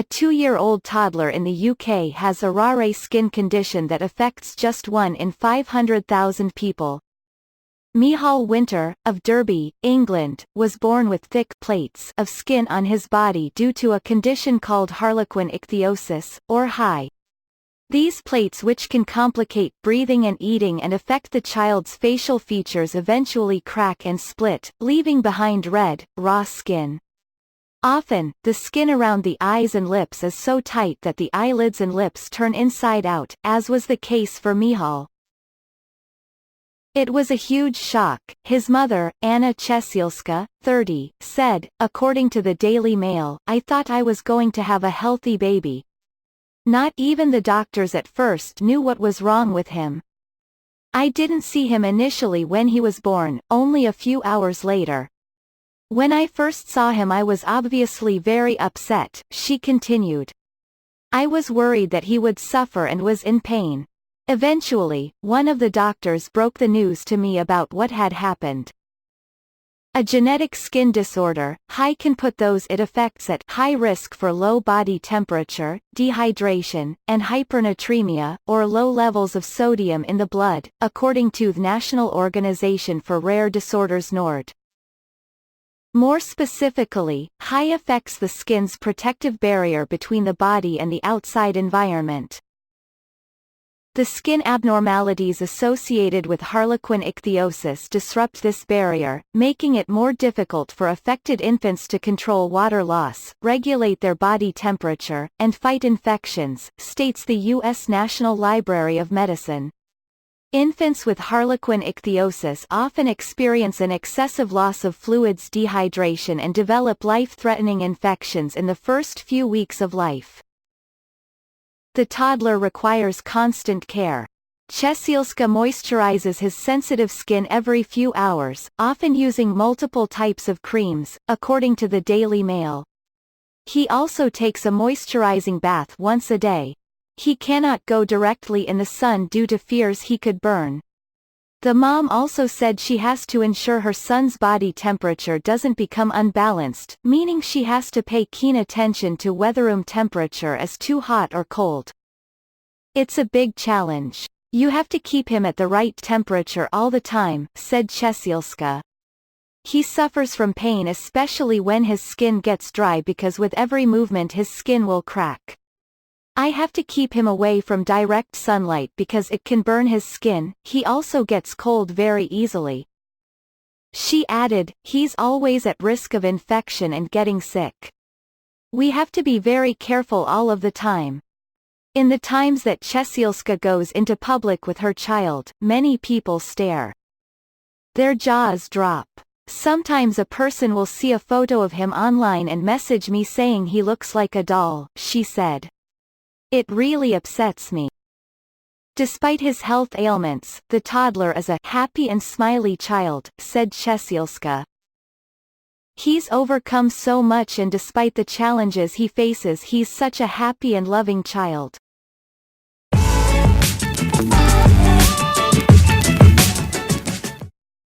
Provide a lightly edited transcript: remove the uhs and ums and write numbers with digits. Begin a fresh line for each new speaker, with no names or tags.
A 2-year-old toddler in the UK has arare skin condition that affects just 1 in 500,000 people. Michal Winter, of Derby, England, was born with thick plates of skin on his body due to a condition called harlequin ichthyosis, or HI. These plates, which can complicate breathing and eating and affect the child's facial features, eventually crack and split, leaving behind red, raw skin. Often, the skin around the eyes and lips is so tight that the eyelids and lips turn inside out, as was the case for Michal. It was a huge shock, his mother, Anna Chesielska, 30, said, according to the Daily Mail. "I thought I was going to have a healthy baby. Not even the doctors at first knew what was wrong with him. I didn't see him initially when he was born, only a few hours later. When I first saw him I was obviously very upset," she continued. "I was worried that he would suffer and was in pain. Eventually, one of the doctors broke the news to me about what had happened. A genetic skin disorder, HI, can put those it affects at high risk for low body temperature, dehydration, and hypernatremia, or low levels of sodium in the blood, according to the National Organization for Rare Disorders (NORD). More specifically, HI affects the skin's protective barrier between the body and the outside environment. The skin abnormalities associated with harlequin ichthyosis disrupt this barrier, making it more difficult for affected infants to control water loss, regulate their body temperature, and fight infections, states the U.S. National Library of Medicine. Infants with harlequin ichthyosis often experience an excessive loss of fluids, dehydration, and develop life-threatening infections in the first few weeks of life. The toddler requires constant care. Chesielska moisturizes his sensitive skin every few hours, often using multiple types of creams, according to the Daily Mail. He also takes a moisturizing bath once a day. He cannot go directly in the sun due to fears he could burn. The mom also said she has to ensure her son's body temperature doesn't become unbalanced, meaning she has to pay keen attention to whether room temperature is too hot or cold. "It's a big challenge. You have to keep him at the right temperature all the time," said Chesielska. "He suffers from pain, especially when his skin gets dry, because with every movement his skin will crack. I have to keep him away from direct sunlight because it can burn his skin. He also gets cold very easily." She added, "He's always at risk of infection and getting sick. We have to be very careful all of the time." In the times that Chesielska goes into public with her child, many people stare. Their jaws drop. "Sometimes a person will see a photo of him online and message me saying he looks like a doll," she said. "It really upsets me." Despite his health ailments, the toddler is a happy and smiley child, said Chesielska. "He's overcome so much, and despite the challenges he faces, he's such a happy and loving child."